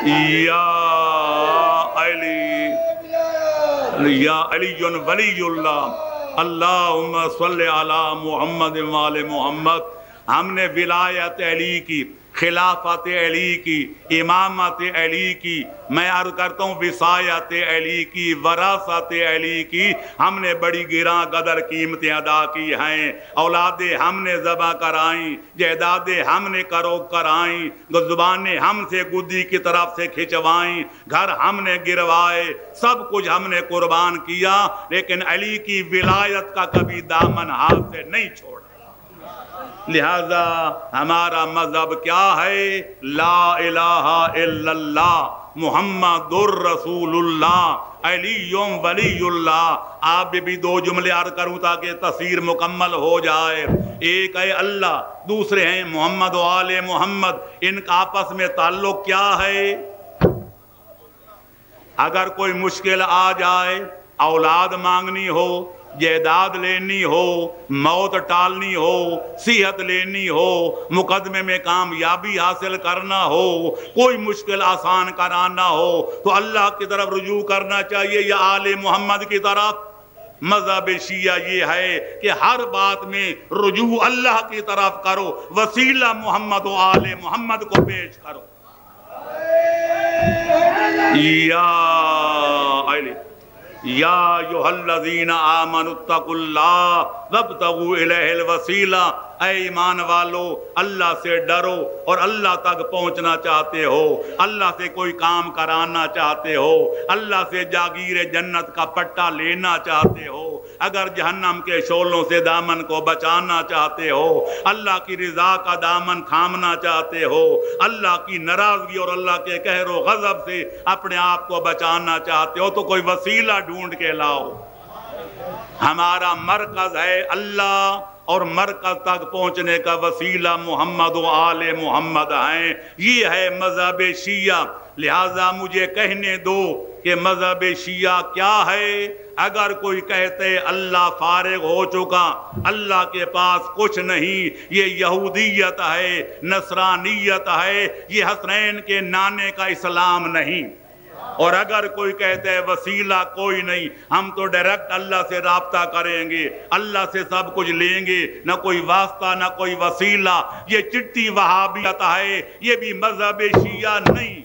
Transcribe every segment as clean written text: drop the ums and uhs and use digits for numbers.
یا علی ولی اللہ اللہم صلی علی محمد وآل محمد۔ ہم نے ولایت علی کی، خلافت علی کی، امامت علی کی، میں عرض کرتا ہوں وصایت علی کی، وراثت علی کی ہم نے بڑی گراں قدر قیمتیں ادا کی ہیں۔ اولادیں ہم نے ذبح کرائیں، جائیدادیں ہم نے کروگ کرائیں، زبانیں ہم سے گدی کی طرف سے کھچوائیں، گھر ہم نے گروائے، سب کچھ ہم نے قربان کیا، لیکن علی کی ولایت کا کبھی دامن ہاتھ سے نہیں چھوڑا۔ لہذا ہمارا مذہب کیا ہے؟ لا الہ الا اللہ محمد الرسول اللہ علی ولی اللہ۔ آپ بھی دو جملے عرض کروں تاکہ تفسیر مکمل ہو جائے۔ ایک ہے اللہ، دوسرے ہیں محمد و آل محمد۔ ان کا آپس میں تعلق کیا ہے؟ اگر کوئی مشکل آ جائے، اولاد مانگنی ہو، جائیداد لینی ہو، موت ٹالنی ہو، صحت لینی ہو، مقدمے میں کامیابی حاصل کرنا ہو، کوئی مشکل آسان کرانا ہو، تو اللہ کی طرف رجوع کرنا چاہیے یا آل محمد کی طرف؟ مذہب شیعہ یہ ہے کہ ہر بات میں رجوع اللہ کی طرف کرو، وسیلہ محمد و آل محمد کو پیش کرو۔ یا ایھا الذین آمنوا اتقوا اللہ وابتغوا الیہ الوسیلہ۔ اے ایمان والو، اللہ سے ڈرو، اور اللہ تک پہنچنا چاہتے ہو، اللہ سے کوئی کام کرانا چاہتے ہو، اللہ سے جاگیر جنت کا پٹا لینا چاہتے ہو، اگر جہنم کے شعلوں سے دامن کو بچانا چاہتے ہو، اللہ کی رضا کا دامن تھامنا چاہتے ہو، اللہ کی ناراضگی اور اللہ کے قہر و غضب سے اپنے آپ کو بچانا چاہتے ہو، تو کوئی وسیلہ ڈھونڈ کے لاؤ۔ ہمارا مرکز ہے اللہ، اور مرکز تک پہنچنے کا وسیلہ محمد و آل محمد ہیں۔ یہ ہے مذہب شیعہ۔ لہٰذا مجھے کہنے دو کہ مذہب شیعہ کیا ہے۔ اگر کوئی کہتے اللہ فارغ ہو چکا، اللہ کے پاس کچھ نہیں، یہ یہودیت ہے، نصرانیت ہے، یہ حسنین کے نانے کا اسلام نہیں۔ اور اگر کوئی کہتا ہے وسیلہ کوئی نہیں، ہم تو ڈائریکٹ اللہ سے رابطہ کریں گے، اللہ سے سب کچھ لیں گے، نہ کوئی واسطہ نہ کوئی وسیلہ، یہ چٹی وہابیت ہے، یہ بھی مذہب شیعہ نہیں۔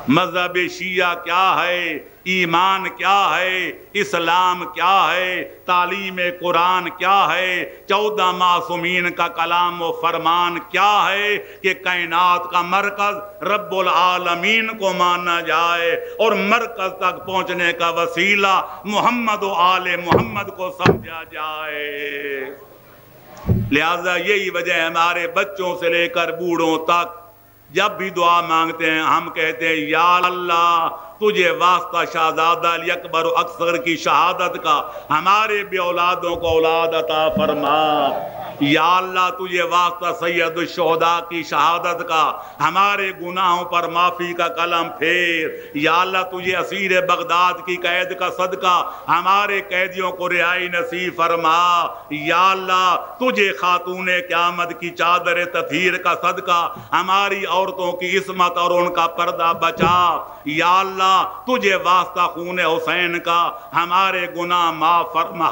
مذہب شیعہ کیا ہے؟ ایمان کیا ہے؟ اسلام کیا ہے؟ تعلیم قرآن کیا ہے؟ 14 معصومین کا کلام و فرمان کیا ہے کہ کائنات کا مرکز رب العالمین کو مانا جائے، اور مرکز تک پہنچنے کا وسیلہ محمد و آل محمد کو سمجھا جائے۔ لہذا یہی وجہ ہے ہمارے بچوں سے لے کر بوڑھوں تک جب بھی دعا مانگتے ہیں ہم کہتے ہیں یا اللہ تجھے واسطہ شہزادہ علی اکبر و اکثر کی شہادت کا ہمارے بھی اولادوں کو اولاد عطا فرما۔ یا اللہ تجھے واسطہ سید الشہداء کی شہادت کا ہمارے گناہوں پر معافی کا قلم پھیر۔ یا اللہ تجھے اسیر بغداد کی قید کا صدقہ ہمارے قیدیوں کو رہائی نصیب فرما۔ یا اللہ تجھے خاتون قیامت کی چادر تطہیر کا صدقہ ہماری عورتوں کی عصمت اور ان کا پردہ بچا۔ یا اللہ تجھے واسطہ خون حسین کا ہمارے گناہ معاف فرما۔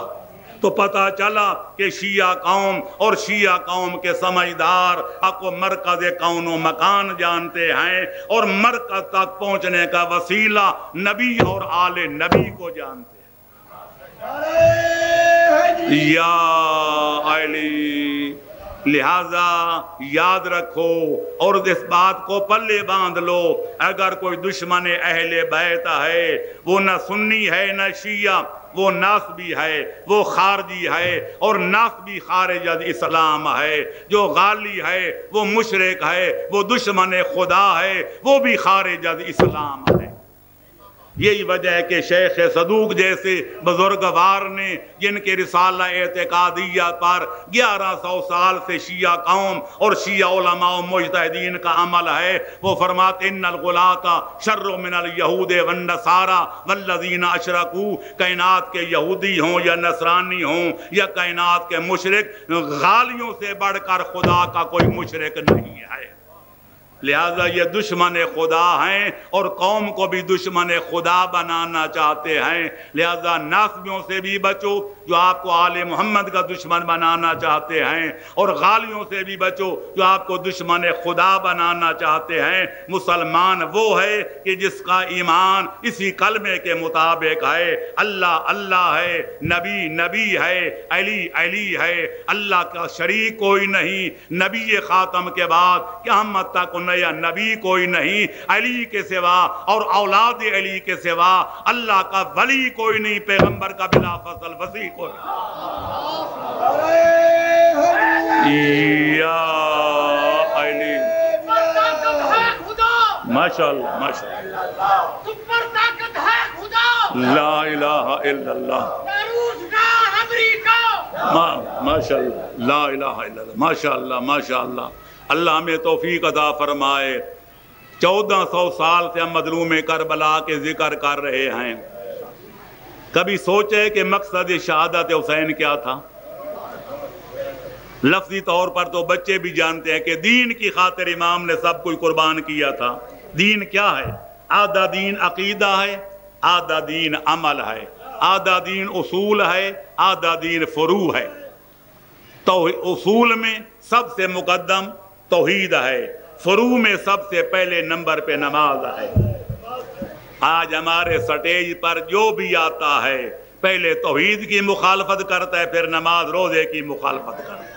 تو پتہ چلا کہ شیعہ قوم اور شیعہ قوم کے سمجھدار کو مرکز کون و مکان جانتے ہیں، اور مرکز تک پہنچنے کا وسیلہ نبی اور آل نبی کو جانتے ہیں۔ یا علی، لہذا یاد رکھو اور اس بات کو پلے باندھ لو، اگر کوئی دشمن اہل بیت ہے، وہ نہ سنی ہے نہ شیعہ، وہ ناسبی ہے، وہ خارجی ہے، اور ناسبی خارج از اسلام ہے، جو غالی ہے وہ مشرک ہے، وہ دشمن خدا ہے، وہ بھی خارج از اسلام ہے۔ یہی وجہ ہے کہ شیخ صدوق جیسے بزرگوار نے، جن کے رسالہ اعتقادیہ پر 1100 سال سے شیعہ قوم اور شیعہ علماء و مجتہدین کا عمل ہے، وہ فرماتے ان الغلاة شر من الیہود والنصارى والذین اشرکوا، کائنات کے یہودی ہوں یا نصرانی ہوں یا کائنات کے مشرک، غالیوں سے بڑھ کر خدا کا کوئی مشرک نہیں ہے۔ لہذا یہ دشمن خدا ہیں اور قوم کو بھی دشمن خدا بنانا چاہتے ہیں. لہذا ناسبیوں سے بھی بچو جو آپ کو آل محمد کا دشمن بنانا چاہتے ہیں، اور غالیوں سے بھی بچو جو آپ کو دشمن خدا بنانا چاہتے ہیں. مسلمان وہ ہے کہ جس کا ایمان اسی کلمے کے مطابق ہے. اللہ اللہ ہے، نبی نبی ہے، علی علی ہے، اللہ کا شریک کوئی نہیں. نبی خاتم کے بعد قیامت تک نیا نبی کوئی نہیں علی کے سوا، اور اولاد علی کے سوا اللہ کا ولی کوئی نہیں، پیغمبر کا بلا فصل وسیع کوئی یا علی. ماشاءاللہ ماشاءاللہ، لا الہ الا اللہ، ماشاءاللہ لا الہ الا اللہ، ماشاءاللہ ماشاءاللہ. اللہ ہمیں توفیق عطا فرمائے. 1400 سال سے ہم مظلوم کربلا کے ذکر کر رہے ہیں. کبھی سوچے کہ مقصد شہادت حسین کیا تھا؟ لفظی طور پر تو بچے بھی جانتے ہیں کہ دین کی خاطر امام نے سب کچھ قربان کیا تھا. دین کیا ہے؟ آدھا دین عقیدہ ہے، آدھا دین عمل ہے، آدھا دین اصول ہے، آدھا دین فروع ہے. تو اصول میں سب سے مقدم توحید ہے، فروع میں سب سے پہلے نمبر پہ نماز ہے. آج ہمارے سٹیج پر جو بھی آتا ہے پہلے توحید کی مخالفت کرتا ہے، پھر نماز روزے کی مخالفت کرتا ہے.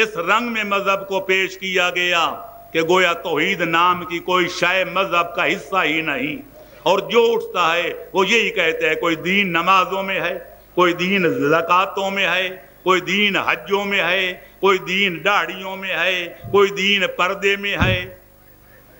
اس رنگ میں مذہب کو پیش کیا گیا کہ گویا توحید نام کی کوئی شے مذہب کا حصہ ہی نہیں. اور جو اٹھتا ہے وہ یہی کہتے ہیں کوئی دین نمازوں میں ہے، کوئی دین زکاتوں میں ہے، کوئی دین حجوں میں ہے، کوئی دین داڑھیوں میں ہے، کوئی دین پردے میں ہے.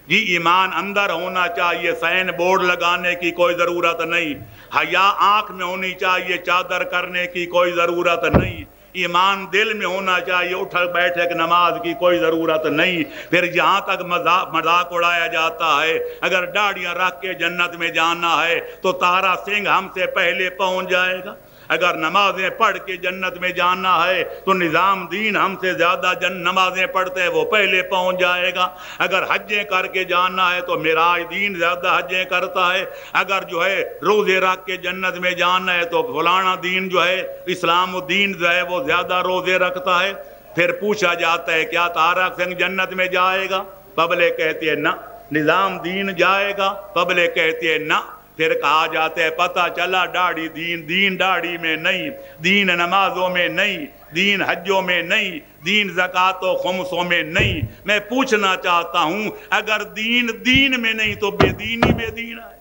یہ ایمان اندر ہونا چاہیے، سائن بورڈ لگانے کی کوئی ضرورت نہیں. حیا آنکھ میں ہونی چاہیے، چادر کرنے کی کوئی ضرورت نہیں. ایمان دل میں ہونا چاہیے، اٹھک بیٹھک نماز کی کوئی ضرورت نہیں. پھر جہاں تک مذاق اڑایا جاتا ہے اگر داڑیاں رکھ کے جنت میں جانا ہے تو تارا سنگھ ہم سے پہلے پہنچ جائے گا. اگر نمازیں پڑھ کے جنت میں جانا ہے تو نظام دین ہم سے زیادہ نمازیں پڑھتے ہیں، وہ پہلے پہنچ جائے گا. اگر حجیں کر کے جانا ہے تو معراج دین زیادہ حجیں کرتا ہے. اگر جو ہے روزے رکھ کے جنت میں جانا ہے تو فلانا دین جو ہے اسلام الدین جو ہے وہ زیادہ روزے رکھتا ہے. پھر پوچھا جاتا ہے کیا تارک سنگھ جنت میں جائے گا؟ پبلک کہتی ہے نہ. نظام دین جائے گا؟ پبلک کہتی ہے نہ. پھر کہا جاتا ہے پتہ چلا داڑھی دین، دین داڑھی میں نہیں، دین نمازوں میں نہیں، دین حجوں میں نہیں، دین زکات و خمسوں میں نہیں. میں پوچھنا چاہتا ہوں اگر دین دین میں نہیں تو بے دینی بے دین ہے؟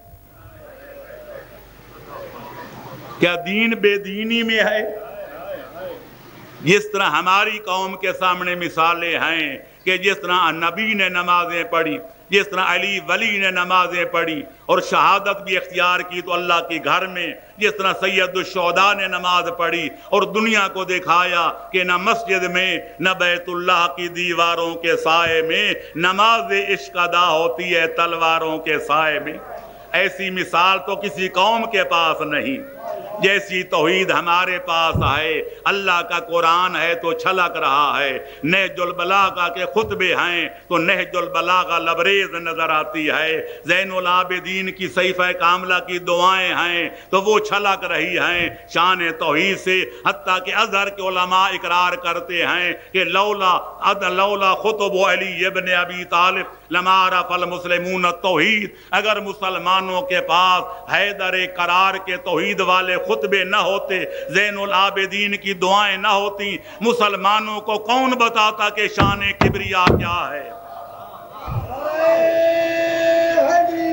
کیا دین بے دینی میں ہے؟ جس طرح ہماری قوم کے سامنے مثالیں ہیں کہ جس طرح نبی نے نمازیں پڑھی، جس طرح علی ولی نے نمازیں پڑھی اور شہادت بھی اختیار کی تو اللہ کے گھر میں، جس طرح سید الشہداء نے نماز پڑھی اور دنیا کو دکھایا کہ نہ مسجد میں نہ بیت اللہ کی دیواروں کے سائے میں نماز عشق ادا ہوتی ہے تلواروں کے سائے میں. ایسی مثال تو کسی قوم کے پاس نہیں. جیسی توحید ہمارے پاس ہے، اللہ کا قرآن ہے تو چھلک رہا ہے. نہج البلاغہ کے خطبے ہیں تو نہج البلاغہ لبریز نظر آتی ہے. زین العابدین کی صحیفہ کاملہ کی دعائیں ہیں تو وہ چھلک رہی ہیں شان توحید سے. حتیٰ کہ ازہر کے علماء اقرار کرتے ہیں کہ لولا خطب علی ابن ابی طالب لما عرف المسلمون التوحید. اگر مسلمانوں کے پاس حیدر قرار کے توحید والے خطبے نہ ہوتے، زین العابدین کی دعائیں نہ ہوتی، مسلمانوں کو کون بتاتا کہ شان کبریا کیا ہے؟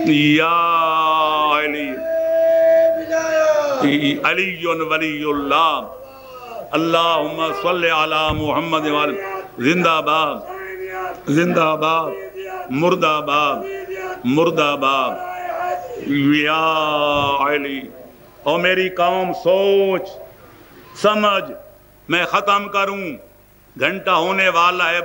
یا علی علی ولی اللہ. اللہم صلی علی محمد زندہ آباد زندہ آباد مردہ آباد مردہ آباد. یا علی. اور میری قوم سوچ سمجھ، میں ختم کروں، گھنٹہ ہونے والا ہے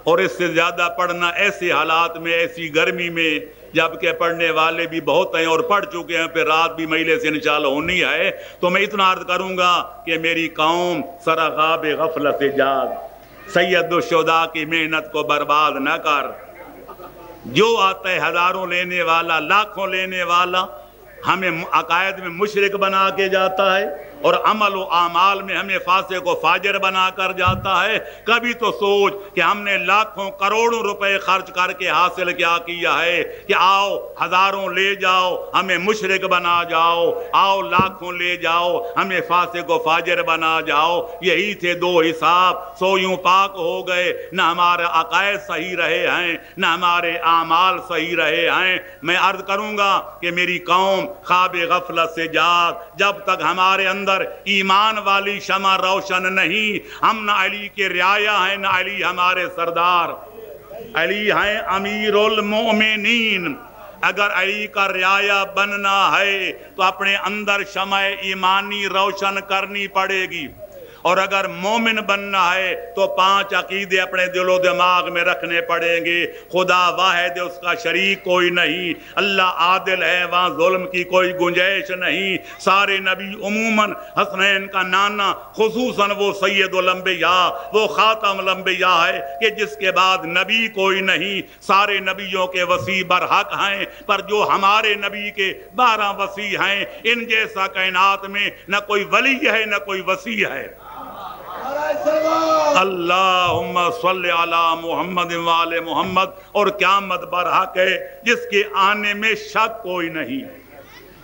اور اس سے زیادہ پڑھنا ایسے حالات میں، ایسی گرمی میں جبکہ پڑھنے والے بھی بہت ہیں اور پڑھ چکے ہیں، پھر رات بھی مہینے سے انشاءاللہ ہونی ہے. تو میں اتنا عرض کروں گا کہ میری قوم سرغاب غفلت جاگ. سید الشہداء کی محنت کو برباد نہ کر۔ جو آتا ہے ہزاروں لینے والا، لاکھوں لینے والا، ہمیں عقائد میں مشرک بنا کے جاتا ہے اور عمل و اعمال میں ہمیں فاسق و فاجر بنا کر جاتا ہے۔ کبھی تو سوچ کہ ہم نے لاکھوں کروڑوں روپے خرچ کر کے حاصل کیا ہے کہ آؤ ہزاروں لے جاؤ ہمیں مشرک بنا جاؤ، آؤ لاکھوں لے جاؤ ہمیں فاسق و فاجر بنا جاؤ۔ یہی تھے دو حساب، سو یوں پاک ہو گئے، نہ ہمارے عقائد صحیح رہے ہیں نہ ہمارے اعمال صحیح رہے ہیں۔ میں عرض کروں گا کہ میری قوم خواب غفلت سے جاگ، جب تک ہمارے اندر ایمان والی شمع روشن نہیں، ہم نہ علی کے رعایا ہیں نہ علی ہمارے سردار، علی ہیں امیر المؤمنین۔ اگر علی کا رعایا بننا ہے تو اپنے اندر شمع ایمانی روشن کرنی پڑے گی، اور اگر مومن بننا ہے تو 5 عقیدے اپنے دل و دماغ میں رکھنے پڑیں گے۔ خدا واحد ہے، اس کا شریک کوئی نہیں، اللہ عادل ہے، وہاں ظلم کی کوئی گنجائش نہیں۔ سارے نبی عموماً، حسنین کا نانا خصوصاً وہ سید الانبیاء، وہ خاتم الانبیاء ہے کہ جس کے بعد نبی کوئی نہیں۔ سارے نبیوں کے وسیع برحق ہیں، پر جو ہمارے نبی کے 12 وسیع ہیں، ان جیسا کائنات میں نہ کوئی ولی ہے نہ کوئی وسیع ہے۔ اللہم صلی علی محمد وآل محمد۔ اور قیامت برحق ہے جس کے آنے میں شک کوئی نہیں۔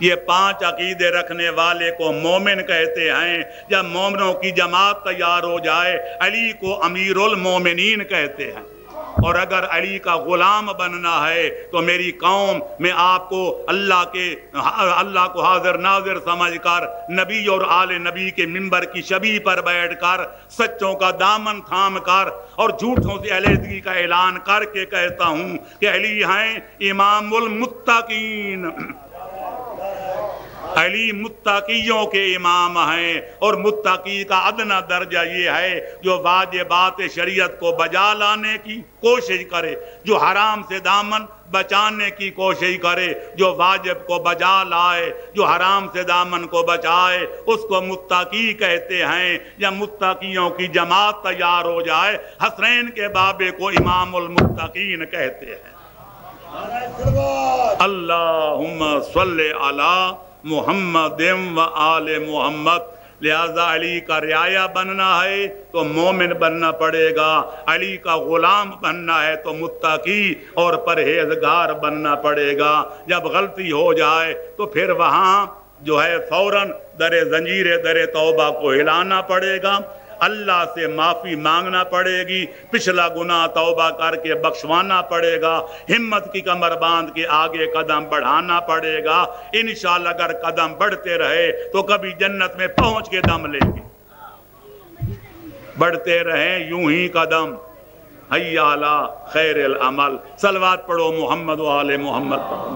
یہ 5 عقیدے رکھنے والے کو مومن کہتے ہیں۔ جب مومنوں کی جماعت تیار ہو جائے علی کو امیر المومنین کہتے ہیں۔ اور اگر علی کا غلام بننا ہے تو میری قوم، میں آپ کو اللہ کو حاضر ناظر سمجھ کر، نبی اور آل نبی کے منبر کی شبیہ پر بیٹھ کر، سچوں کا دامن تھام کر اور جھوٹوں سے علیحدگی کا اعلان کر کے کہتا ہوں کہ علی ہیں امام المتقین۔ علی متقیوں کے امام ہیں، اور متقی کا ادنا درجہ یہ ہے جو واجبات شریعت کو بجا لانے کی کوشش کرے، جو حرام سے دامن بچانے کی کوشش کرے، جو واجب کو بجا لائے، جو حرام سے دامن کو بچائے، اس کو متقی کہتے ہیں۔ یا متقیوں کی جماعت تیار ہو جائے، حسنین کے بابے کو امام المتقین کہتے ہیں۔ اللہم صلی علی محمد و آل محمد۔ لہذا علی کا رعایا بننا ہے تو مومن بننا پڑے گا، علی کا غلام بننا ہے تو متقی اور پرہیزگار بننا پڑے گا۔ جب غلطی ہو جائے تو پھر وہاں جو ہے فوراً در زنجیر در توبہ کو ہلانا پڑے گا، اللہ سے معافی مانگنا پڑے گی، پچھلا گناہ توبہ کر کے بخشوانا پڑے گا، ہمت کی کمر باندھ کے آگے قدم بڑھانا پڑے گا۔ انشاءاللہ اگر قدم بڑھتے رہے تو کبھی جنت میں پہنچ کے دم لیں گے۔ بڑھتے رہیں یوں ہی قدم، حی علی خیر العمل۔ صلوات پڑھو محمد و آل محمد۔